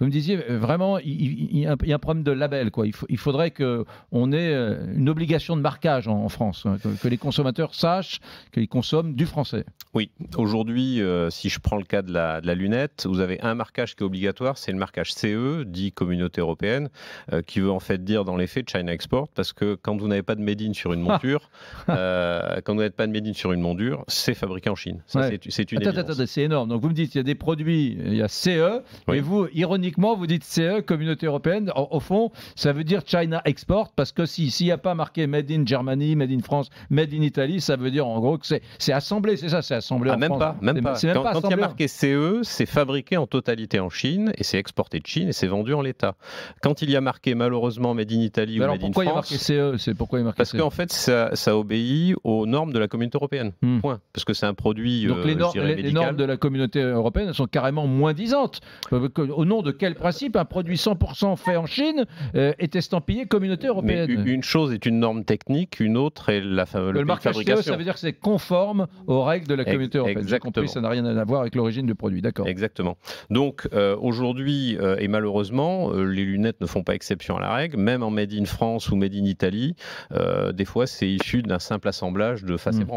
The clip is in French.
Vous me disiez, vraiment, il y a un problème de label, quoi. Il faudrait qu'on ait une obligation de marquage en France, hein, que les consommateurs sachent qu'ils consomment du français. Oui, aujourd'hui, si je prends le cas de la lunette, vous avez un marquage qui est obligatoire, c'est le marquage CE, dit Communauté européenne, qui veut en fait dire dans les faits China Export, parce que quand vous n'avez pas de made in sur une monture, c'est fabriqué en Chine. Ça, Ouais. c'est une Attends, évidence. c'est énorme. Donc vous me dites, il y a des produits, il y a CE, Oui. et vous, ironiquement, vous dites CE, Communauté européenne. Au fond, ça veut dire China Export, parce que s'il n'y a pas marqué Made in Germany, Made in France, Made in Italy, ça veut dire en gros que c'est assemblé, c'est ça, c'est assemblé en Même France. pas, même pas. C'est même pas Quand il y a assemblé. marqué CE, c'est fabriqué en totalité en Chine et c'est exporté de Chine et c'est vendu en l'état. Quand il y a marqué malheureusement Made in Italy Mais ou alors Made in pourquoi il y a marqué France, CE? C'est pourquoi il y a marqué parce CE? qu'en fait ça obéit aux normes de la Communauté européenne. Hmm. Point. Parce que c'est un produit, Donc les je dirais, les médical. normes de la communauté européenne elles sont carrément moins disantes. Au nom de quel principe un produit 100% fait en Chine est estampillé communauté Mais européenne? une chose est une norme technique, une autre est le pays de marquage CE, fabrication. ça veut dire que c'est conforme aux règles de la communauté européenne. J'ai compris, ça n'a rien à voir avec l'origine du produit. D'accord. Exactement. Donc aujourd'hui, et malheureusement, les lunettes ne font pas exception à la règle, même en Made in France ou Made in Italy, des fois c'est issu d'un simple assemblage de face et branche.